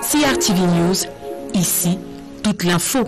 CRTV News, ici, toute l'info.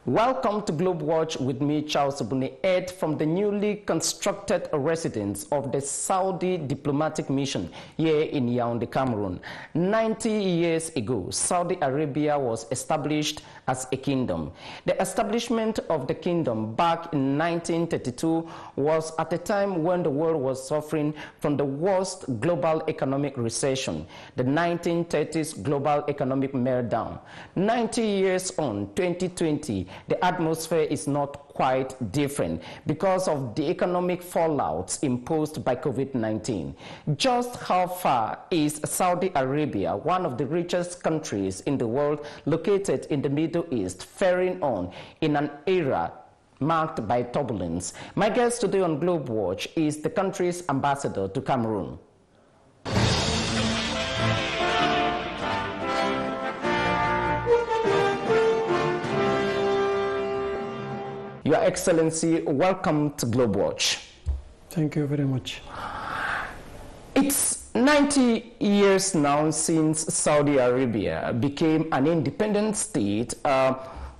Welcome to GLOBEWATCH with me, Charles Abdellah, from the newly constructed residence of the Saudi diplomatic mission here in Yaoundé, Cameroon. 90 years ago, Saudi Arabia was established as a kingdom. The establishment of the kingdom back in 1932 was at a time when the world was suffering from the worst global economic recession, the 1930s global economic meltdown. 90 years on, 2020, the atmosphere is not quite different because of the economic fallouts imposed by COVID-19. Just how far is Saudi Arabia, one of the richest countries in the world located in the Middle East, faring on in an era marked by turbulence? My guest today on GLOBEWATCH is the country's ambassador to Cameroon. Your Excellency, welcome to GLOBEWATCH. Thank you very much. It's 90 years now since Saudi Arabia became an independent state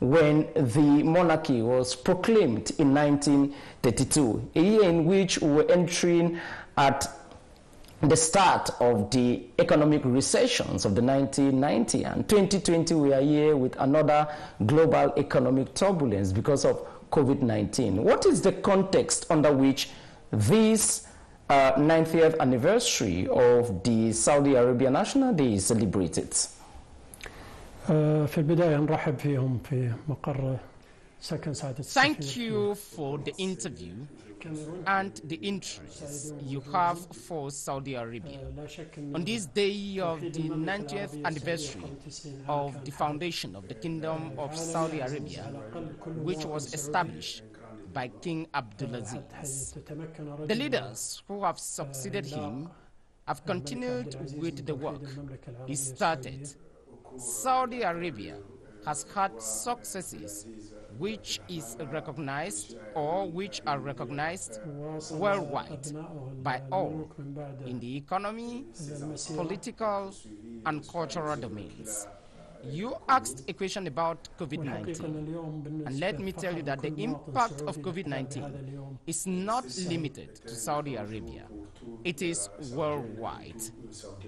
when the monarchy was proclaimed in 1932, a year in which we were entering at the start of the economic recessions of the 1990s, and 2020 we are here with another global economic turbulence because of COVID-19. What is the context under which this 90th anniversary of the Saudi Arabia National Day is celebrated? في البداية نرحب فيهم في مقر سكن سعادة السفير. Thank you for the interview and the interest you have for Saudi Arabia. On this day of the 90th anniversary of the foundation of the Kingdom of Saudi Arabia, which was established by King Abdulaziz. The leaders who have succeeded him have continued with the work he started. Saudi Arabia has had successes which is recognized or which are recognized worldwide by all in the economy, political, and cultural domains. You asked a question about COVID-19, and let me tell you that the impact of COVID-19 is not limited to Saudi Arabia. It is worldwide.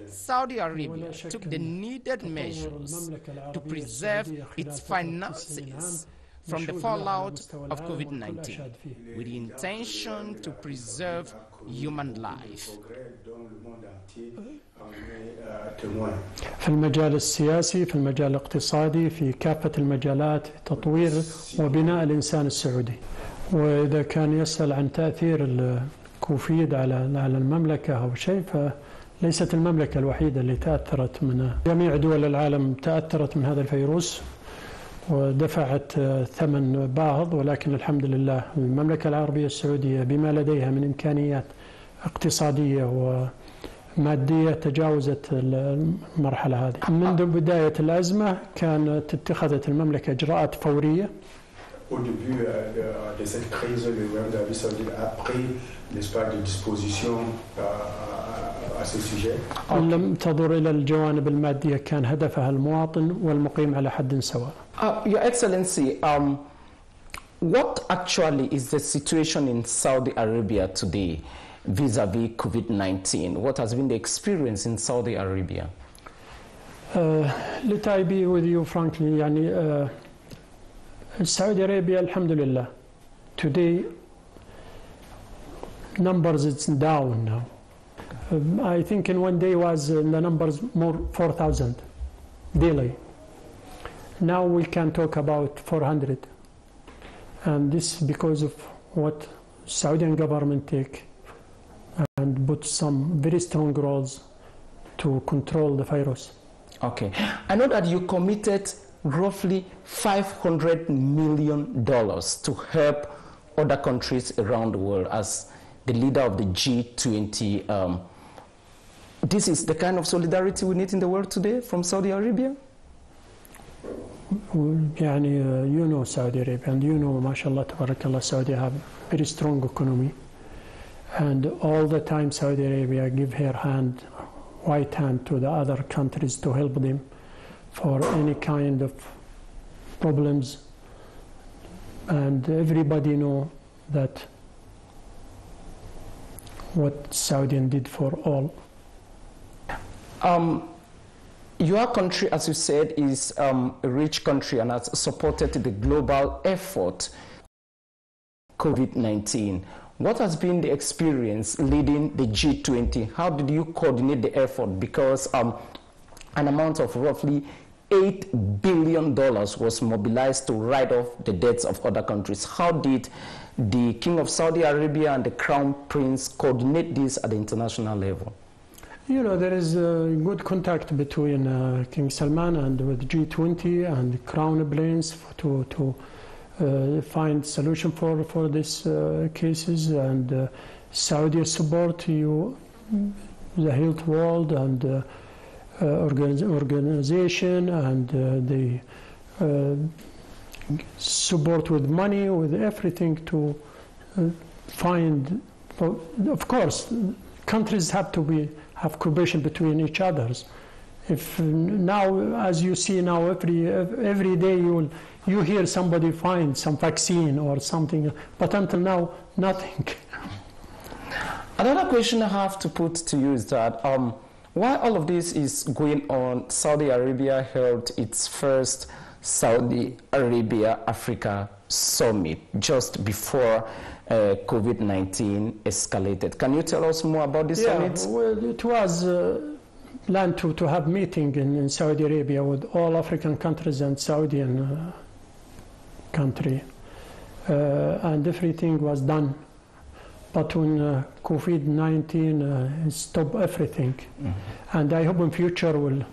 Saudi Arabia took the needed measures to preserve its finances from the fallout of COVID-19 with the intention to preserve human life. في المجال السياسي، في المجال الاقتصادي، في كافة المجالات، تطوير وبناء الإنسان السعودي. وإذا كان يسأل عن تأثير الكوفيد على المملكة أو شيء، فليست المملكة الوحيدة اللي تأثرت منه. جميع دول العالم تأثرت من هذا الفيروس ودفعت ثمن باهظ، ولكن الحمد لله المملكة العربية السعودية بما لديها من إمكانيات اقتصادية ومادية تجاوزت المرحلة هذه. منذ بداية الأزمة كانت اتخذت المملكة إجراءات فورية. Au début de cette crise, le gouvernement d'Arabie Saoudite a pris des dispositions à ce sujet. لم تنظر إلى الجوانب المادية، كان هدفها المواطن والمقيم على حد سواء. Your Excellency, what actually is the situation in Saudi Arabia today vis-à-vis COVID-19? What has been the experience in Saudi Arabia? Let I be with you frankly, يعني Saudi Arabia, alhamdulillah, today numbers it's down now. I think in one day was the numbers more 4,000 daily. Now we can talk about 400, and this because of what Saudian government take and put some very strong rules to control the virus. Okay, I know that you committed roughly $500 million to help other countries around the world as the leader of the G20. This is the kind of solidarity we need in the world today from Saudi Arabia? you know Saudi Arabia, and you know, mashallah, tabarakallah, Saudi have very strong economy, and all the time Saudi Arabia give her hand, white hand, to the other countries to help them for any kind of problems, and everybody know that what Saudian did for all. Your country, as you said, is a rich country and has supported the global effort COVID-19. What has been the experience leading the G20? How did you coordinate the effort? Because an amount of roughly $8 billion was mobilized to write off the debts of other countries. How did the King of Saudi Arabia and the Crown Prince coordinate this at the international level? You know, there is a good contact between King Salman and with G20 and Crown Prince to find solution for these cases, and Saudi support you, the health world and organization, and they support with money, with everything to find. Of course, countries have to have cooperation between each others. If now, as you see now, every day you hear somebody find some vaccine or something, but until now, nothing. Another question I have to put to you is that while all of this is going on, Saudi Arabia held its first Saudi Arabia Africa Summit just before COVID-19 escalated. Can you tell us more about this summit? Well, it was planned to have meeting in Saudi Arabia with all African countries and Saudian country, and everything was done. But when COVID-19 stopped everything, and I hope in future will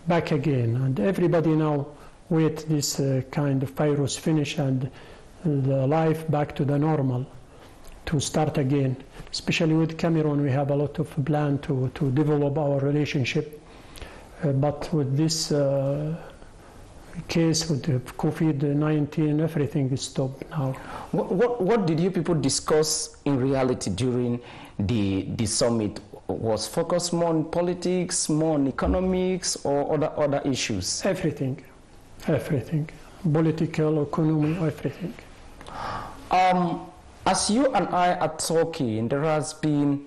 back again, and everybody now wait this kind of virus finish and the life back to the normal, to start again. Especially with Cameroon, we have a lot of plan to develop our relationship, but with this case with COVID-19, everything is stopped now. What did you people discuss in reality during the summit? Was focused more on politics, more on economics, or other issues? Everything, political, economy, everything. As you and I are talking, there has been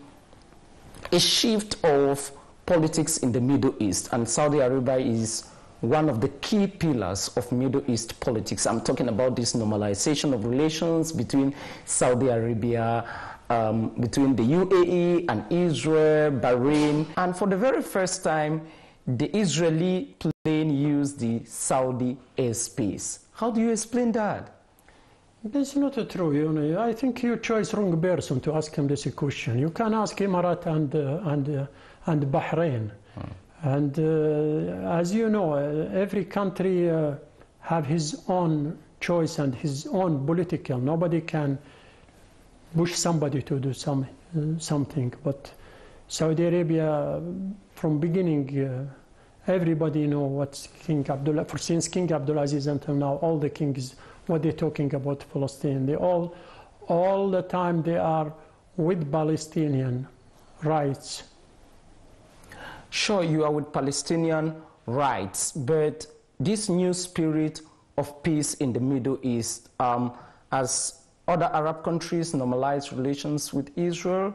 a shift of politics in the Middle East, and Saudi Arabia is one of the key pillars of Middle East politics. I'm talking about this normalization of relations between Saudi Arabia, between the UAE and Israel, Bahrain, and for the very first time, the Israeli plane used the Saudi airspace. How do you explain that? That's not true. You know, I think you chose wrong person to ask him this question. You can ask Emirates and Bahrain. And as you know, every country have his own choice and his own political. Nobody can push somebody to do something. But Saudi Arabia, from beginning, everybody know what's King Abdullah. Since King Abdulaziz until now, all the kings, what they're talking about Palestine, they all the time they are with Palestinian rights. Sure, you are with Palestinian rights, but this new spirit of peace in the Middle East, as other Arab countries normalize relations with Israel,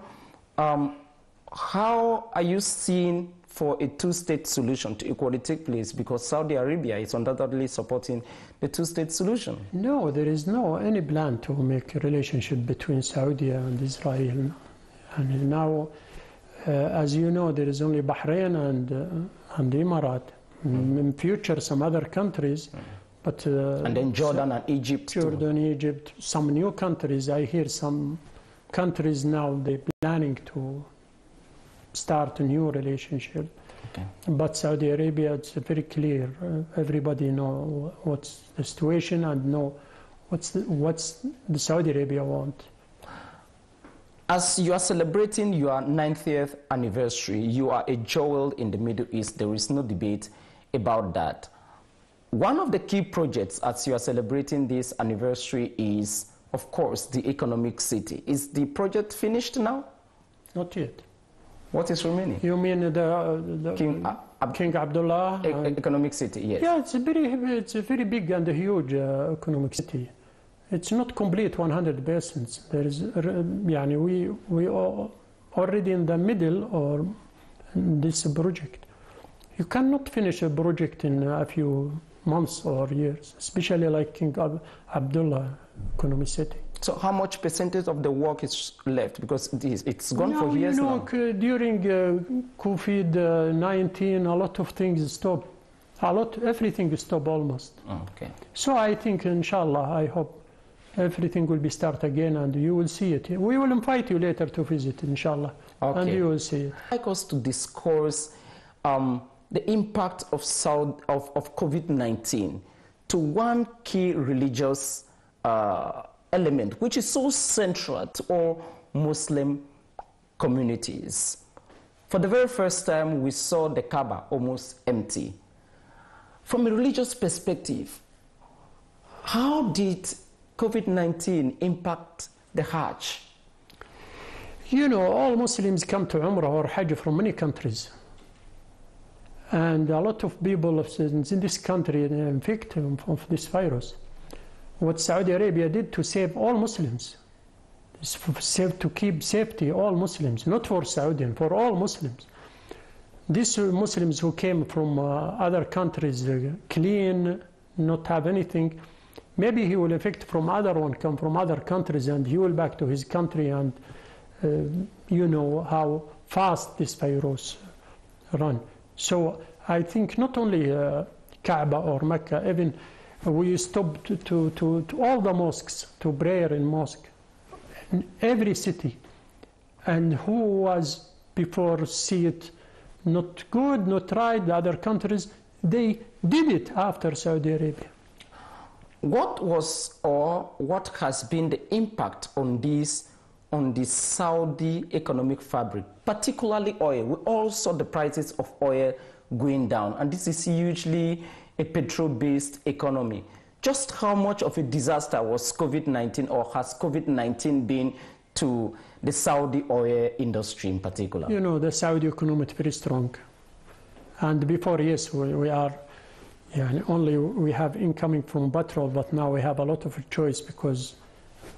how are you seeing for a two-state solution to equally take place? Because Saudi Arabia is undoubtedly supporting the two-state solution. No, there is no any plan to make a relationship between Saudi and Israel. And now, as you know, there is only Bahrain and Emirates. In future, some other countries, but and then Jordan and Egypt. Jordan, Egypt, some new countries. I hear some countries now they're planning to start a new relationship. Okay. But Saudi Arabia, it's very clear. Everybody know what's the situation and know what's the Saudi Arabia want. As you are celebrating your 90th anniversary, you are a jewel in the Middle East. There is no debate about that. One of the key projects as you are celebrating this anniversary is, of course, the economic city. Is the project finished now? Not yet. What is remaining? You mean the King Abdellah? Economic city, yes. Yeah, it's a very big and huge economic city. It's not complete 100%. There is, we are already in the middle of this project. You cannot finish a project in a few months or years, especially like King Abdellah economic city. So how much percentage of the work is left? Because it's gone for years now. During COVID-19, a lot of things stopped. Everything stopped almost. Oh, okay. So I think, inshallah, I hope everything will be start again and you will see it. We will invite you later to visit, inshallah, okay. And you will see it. I'd like us to discuss the impact of COVID-19 to one key religious element, which is so central to all Muslim communities. For the very first time, we saw the Kaaba almost empty. From a religious perspective, how did COVID-19 impact the Hajj? You know, all Muslims come to Umrah or Hajj from many countries. And a lot of people in this country are victims of this virus. What Saudi Arabia did to save all Muslims, to keep safety all Muslims, not for Saudi, for all Muslims. These Muslims who came from other countries, clean, not have anything, maybe he will affect from other one, come from other countries, and he will back to his country, and you know how fast this virus run. So I think not only Kaaba or Mecca, even we stopped to all the mosques, to prayer in mosque, in every city. And who was before see it not good, not right, the other countries, they did it after Saudi Arabia. What was or what has been the impact on this, on the Saudi economic fabric, particularly oil? We all saw the prices of oil going down, and this is hugely a petrol-based economy. Just how much of a disaster was COVID-19, or has COVID-19 been to the Saudi oil industry in particular? You know, the Saudi economy is very strong. And before, yes, we are, only we have incoming from petrol, but now we have a lot of choice because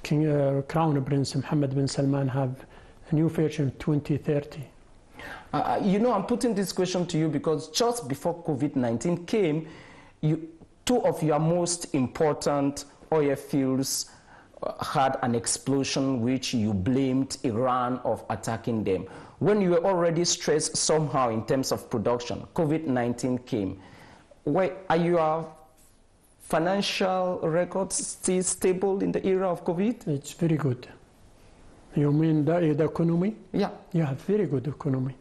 Crown Prince Mohammed bin Salman have a new version 2030. You know, I'm putting this question to you because just before COVID-19 came, two of your most important oil fields had an explosion which you blamed Iran of attacking them. When you were already stressed somehow in terms of production, COVID-19 came. Are your financial records still stable in the era of COVID? It's very good. You mean the economy? Yeah. Yeah, very good economy.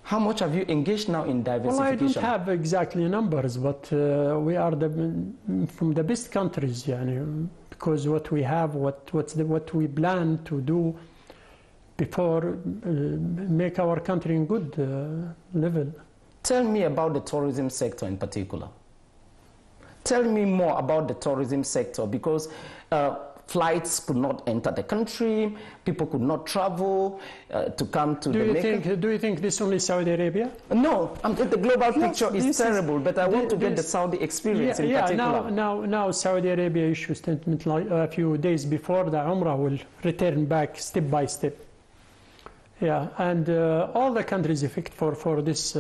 How much have you engaged now in diversification? Well, I don't have exactly numbers, but we are from the best countries, because what we have, what we plan to do before make our country in good level. Tell me about the tourism sector in particular. Tell me more about the tourism sector, because flights could not enter the country, people could not travel to come to the Mecca. Do you think this only Saudi Arabia? No, the global picture is terrible, but I want to get the Saudi experience in particular. Now Saudi Arabia issued a statement like a few days before the Umrah will return back step by step. Yeah, and all the countries affected for this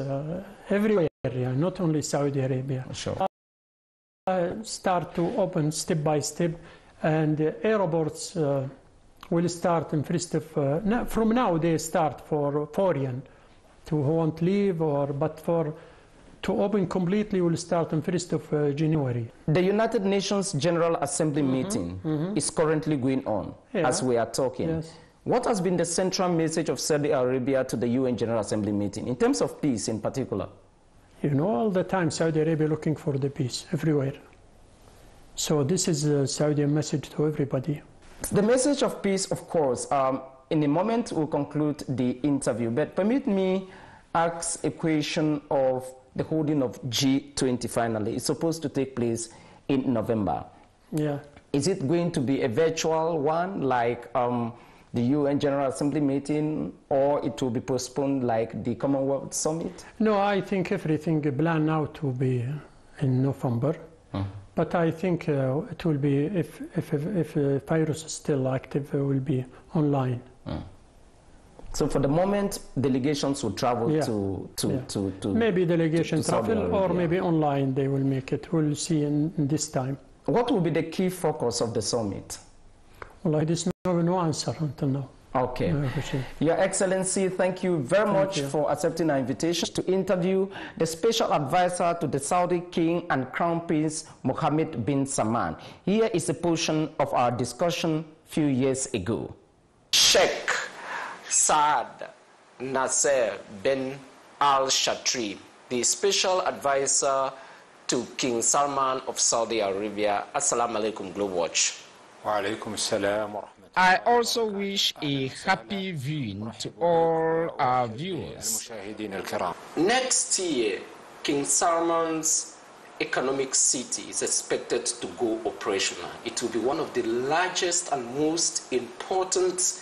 everywhere, not only Saudi Arabia. Sure. Start to open step by step, and airports will start in first of from now they start for foreign who won't leave, to open completely will start on 1st of January. The United Nations General Assembly meeting is currently going on as we are talking. Yes. What has been the central message of Saudi Arabia to the UN General Assembly meeting in terms of peace in particular? You know, all the time Saudi Arabia looking for the peace everywhere. So this is a Saudi message to everybody. The message of peace, of course, in a moment we'll conclude the interview, but permit me ask a question of the holding of G20 finally. It's supposed to take place in November. Yeah. Is it going to be a virtual one like the UN General Assembly meeting, or it will be postponed like the Commonwealth Summit? No, I think everything planned now to be in November. But I think it will be, if the virus is still active, it will be online. So for the moment, delegations will travel to maybe delegation to travel, or maybe online they will make it. We'll see in this time. What will be the key focus of the summit? Well, there's no answer until now. Okay. Your Excellency, thank you very much for accepting our invitation to interview the Special Advisor to the Saudi King and Crown Prince Mohammed bin Salman. Here is a portion of our discussion few years ago. Sheikh Saad Nasser bin Al-Shatri, the Special Advisor to King Salman of Saudi Arabia. Assalamu alaikum, GLOBEWATCH. Wa alaikum assalam wa rahmatullah. I also wish a happy viewing to all our viewers. Next year, King Salman's economic city is expected to go operational. It will be one of the largest and most important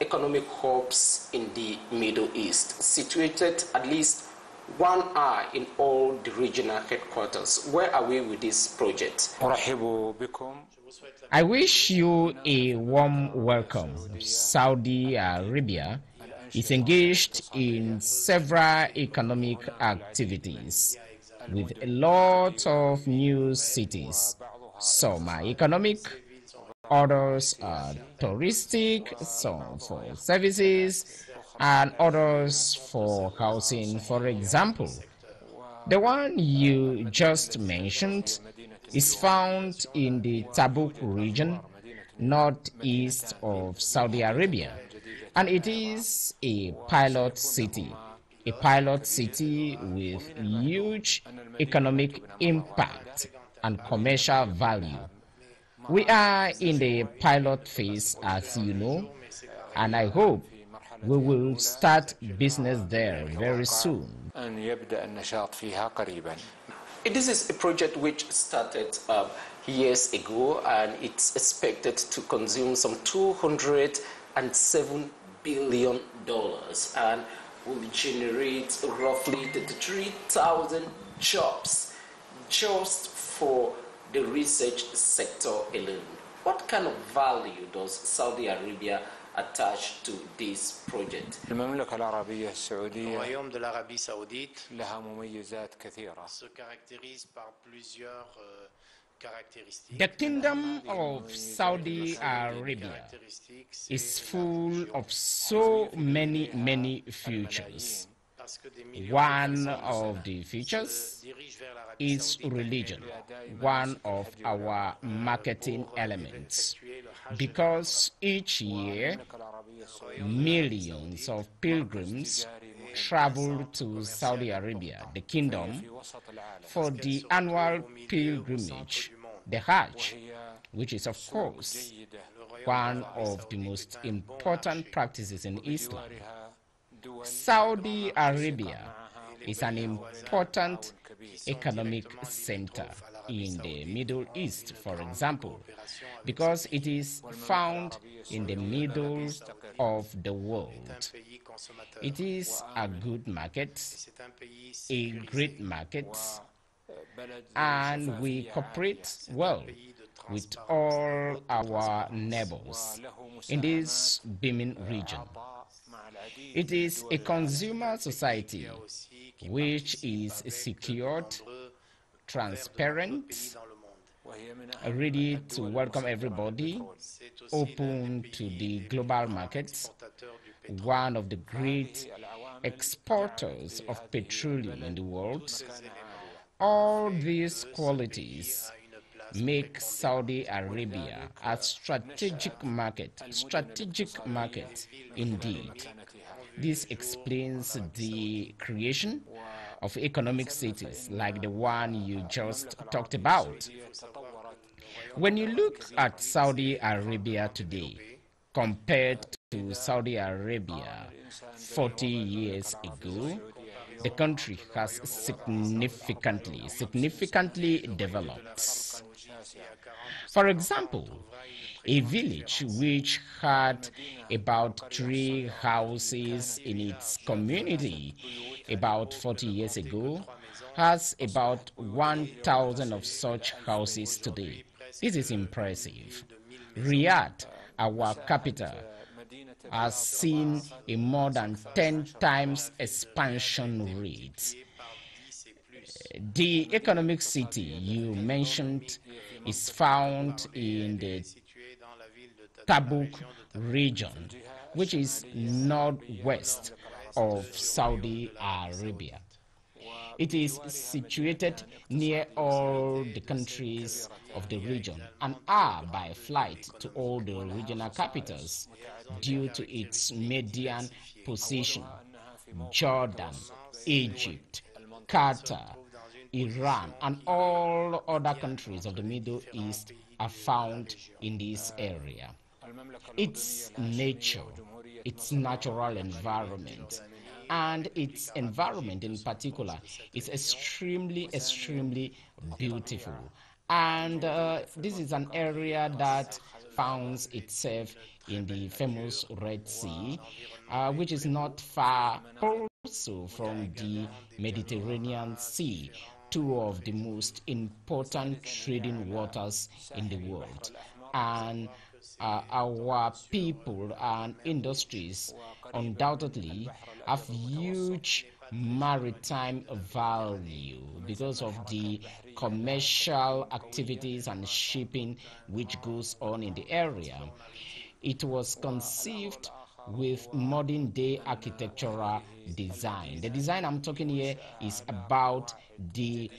economic hubs in the Middle East, situated at least 1 hour in all the regional headquarters. Where are we with this project? I wish you a warm welcome. Saudi Arabia is engaged in several economic activities with a lot of new cities. Some are economic, others are touristic, some for services, and others for housing. For example, the one you just mentioned is found in the Tabuk region, northeast of Saudi Arabia, and it is a pilot city with huge economic impact and commercial value. We are in the pilot phase, as you know, and I hope we will start business there very soon. This is a project which started years ago, and it's expected to consume some $207 billion and will generate roughly 33,000 jobs just for the research sector alone. What kind of value does Saudi Arabia attach to this project? Le royaume de l'Arabie Saoudite se caractérise par plusieurs caractéristiques. The Kingdom of Saudi Arabia is full of so many features. One of the features is religion, one of our marketing elements, because each year millions of pilgrims travel to Saudi Arabia, the kingdom, for the annual pilgrimage, the Hajj, which is of course one of the most important practices in Islam. Saudi Arabia is an important economic center in the Middle East, for example, because it is found in the middle of the world. It is a good market, a great market, and we cooperate well with all our neighbors in this beaming region. It is a consumer society which is secured, transparent, ready to welcome everybody, open to the global markets, one of the great exporters of petroleum in the world. All these qualities make Saudi Arabia a strategic market indeed. This explains the creation of economic cities like the one you just talked about. When you look at Saudi Arabia today compared to Saudi Arabia 40 years ago, the country has significantly developed. For example, a village which had about 3 houses in its community about 40 years ago has about 1,000 of such houses today. This is impressive. Riyadh, our capital, has seen a more than 10 times expansion rate. The economic city you mentioned is found in the Tabuk region, which is northwest of Saudi Arabia. It is situated near all the countries of the region and are by flight to all the regional capitals due to its median position. Jordan, Egypt, Qatar, Iran, and all other countries of the Middle East are found in this area. Its nature, its natural environment, and its environment in particular is extremely beautiful. And this is an area that finds itself in the famous Red Sea, which is not far also from the Mediterranean Sea, two of the most important trading waters in the world. And our people and industries undoubtedly have huge maritime value because of the commercial activities and shipping which goes on in the area. It was conceived with modern day architectural design. The design I'm talking here is about the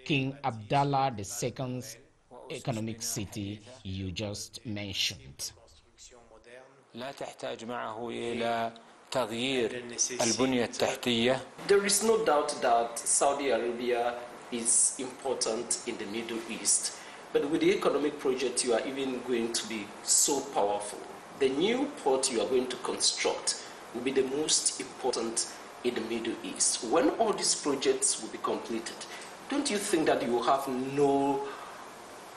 King Abdellah II's economic city you just mentioned. لا تحتاج معه إلى تغيير البنية التحتية. There is no doubt that Saudi Arabia is important in the Middle East, but with the economic project you are even going to be so powerful. The new port you are going to construct will be the most important in the Middle East. When all these projects will be completed, don't you think that you will have no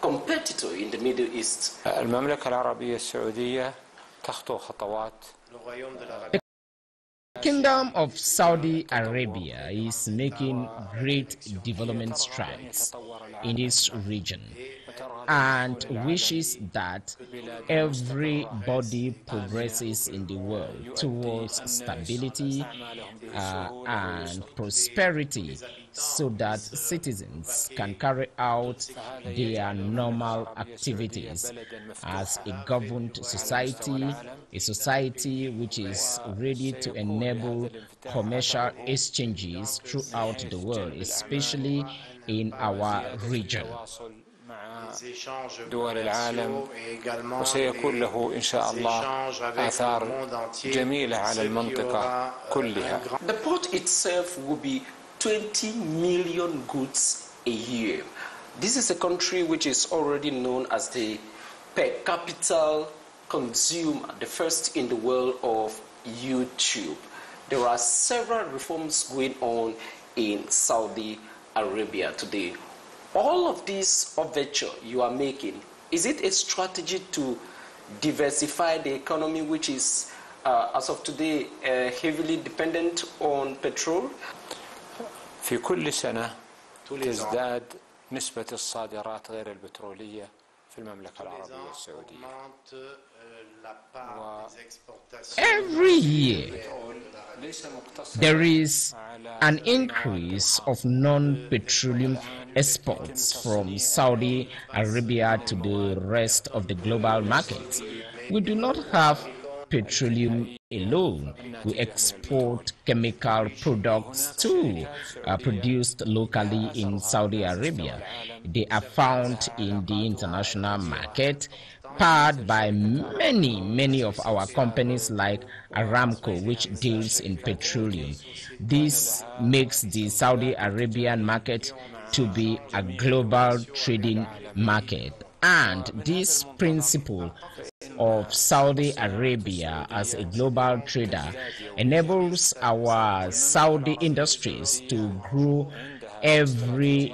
competitor in the Middle East? المملكة العربية السعودية تخطو خطوات. The Kingdom of Saudi Arabia is making great development strides in this region and wishes that everybody progresses in the world towards stability and prosperity, so that citizens can carry out their normal activities as a governed society, a society which is ready to enable commercial exchanges throughout the world, especially in our region. دول العالم وسيكون له إن شاء الله آثار جميلة على المنطقة كلها. The port itself will be 20 million goods a year. This is a country which is already known as the per capita consumer, the first in the world of YouTube. There are several reforms going on in Saudi Arabia today. All of this overture you are making, is it a strategy to diversify the economy, which is, as of today, heavily dependent on petrol? في كل سنة تزداد نسبة الصادرات غير البترولية في المملكة العربية السعودية. Every year, there is an increase of non-petroleum exports from Saudi Arabia to the rest of the global market. We do not have petroleum alone. We export chemical products too, produced locally in Saudi Arabia. They are found in the international market, powered by many of our companies like Aramco, which deals in petroleum. This makes the Saudi Arabian market to be a global trading market. And this principle of Saudi Arabia as a global trader enables our Saudi industries to grow every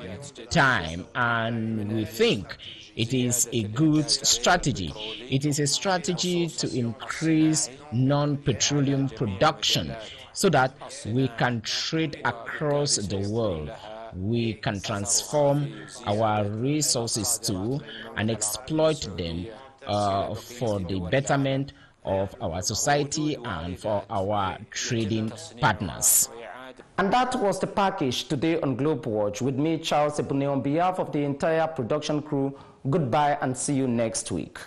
time, and we think it is a good strategy. It is a strategy to increase non-petroleum production so that we can trade across the world. We can transform our resources too and exploit them for the betterment of our society and for our trading partners. And that was the package today on GlobeWatch with me, Charles EBUNE, on behalf of the entire production crew. Goodbye and see you next week.